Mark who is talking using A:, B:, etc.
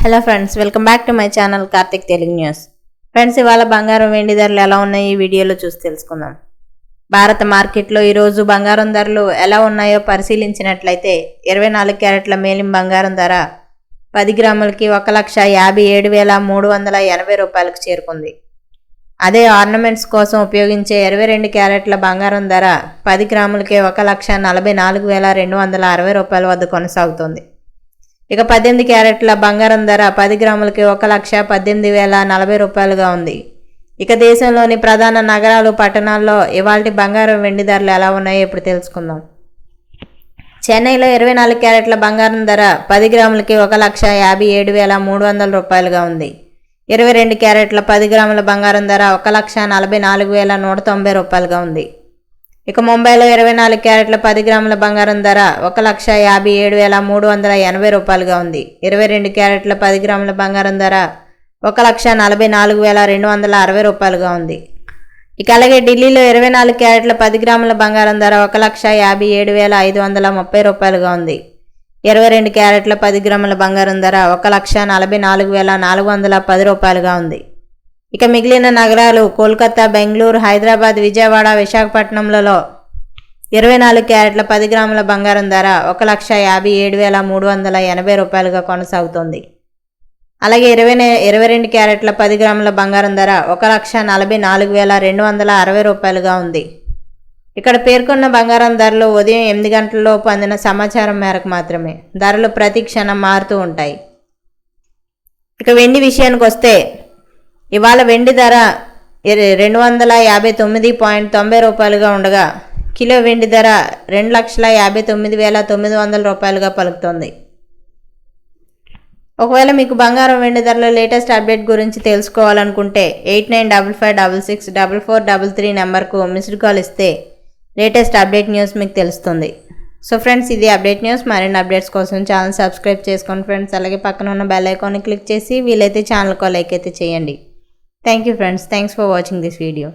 A: Hello friends, welcome back to my channel Karthik Telugu news. Friends, ఇవాళ బంగారం వెండి ధరలు ఎలా ఉన్నాయో ఈ వీడియోలో చూసి తెలుసుకుందాం. భారత మార్కెట్లో ఈరోజు బంగారం ధరలు ఎలా ఉన్నాయో పరిశీలించినట్లయితే 24 క్యారెట్ల మేలిం బంగారం ధర 10 గ్రాములకి 1,57,380 రూపాయలకు చేరుకుంది. అదే ఆర్నమెంట్స్ కోసం ఉపయోగించే 22 క్యారెట్ల బంగారం ధర 10 గ్రాములకి 1,44,260 రూపాయల వద్ద కొనసాగుతోంది. ఇక 18 క్యారెట్ల బంగారం ధర 10 గ్రాములకి 1,18,040 రూపాయలుగా ఉంది. ఇక దేశంలోని ప్రధాన నగరాలు, పట్టణాల్లో ఇవాల్టి బంగారం వెండి ధరలు ఎలా ఉన్నాయో ఇప్పుడు తెలుసుకుందాం. చెన్నైలో 24 క్యారెట్ల బంగారం ధర 10 గ్రాములకి 1,57,300 రూపాయలుగా ఉంది. 22 క్యారెట్ల 10 గ్రాముల బంగారం ధర 1,44,190 రూపాయలుగా ఉంది. ఇక ముంబైలో 24 క్యారెట్ల 10 గ్రాముల బంగారం ధర 1,57,380 రూపాయలుగా ఉంది. 22 క్యారెట్ల 10 గ్రాముల బంగారం ధర 1,44,260 రూపాయలుగా ఉంది. ఇక అలాగే ఢిల్లీలో 24 క్యారెట్ల 10 గ్రాముల బంగారం ధర 1,57,530 రూపాయలుగా ఉంది. 22 క్యారెట్ల 10 గ్రాముల బంగారం ధర 1,44,410 రూపాయలుగా ఉంది. ఇక మిగిలిన నగరాలు కోల్కతా, బెంగళూరు, హైదరాబాద్, విజయవాడ, విశాఖపట్నంలలో 24 క్యారెట్ల 10 గ్రాముల బంగారం ధర 1,57,380 రూపాయలుగా కొనసాగుతోంది. అలాగే 22 క్యారెట్ల 10 గ్రాముల బంగారం ధర 1,44,260 రూపాయలుగా ఉంది. ఇక్కడ పేర్కొన్న బంగారం ధరలు ఉదయం 8 గంటలలోపు అందిన సమాచారం మేరకు మాత్రమే. ధరలు ప్రతి క్షణం మారుతూ ఉంటాయి. ఇక వెండి విషయానికి వస్తే ఇవాళ వెండి ధర 259.90 రూపాయలుగా ఉండగా కిలో వెండి ధర 2,59,900 రూపాయలుగా పలుకుతోంది. ఒకవేళ మీకు బంగారం వెండి ధరలో లేటెస్ట్ అప్డేట్ గురించి తెలుసుకోవాలనుకుంటే 8955664433 నెంబర్కు మిస్డ్ కాల్ ఇస్తే లేటెస్ట్ అప్డేట్ న్యూస్ మీకు తెలుస్తుంది. సో ఫ్రెండ్స్, ఇది అప్డేట్ న్యూస్. మరిన్ని అప్డేట్స్ కోసం ఛానల్ సబ్స్క్రైబ్ చేసుకోండి ఫ్రెండ్స్. అలాగే పక్కన ఉన్న బెల్ ఐకాన్ని క్లిక్ చేసి వీలైతే ఛానల్కి లైక్ అయితే చేయండి. Thank you friends. Thanks for watching this video.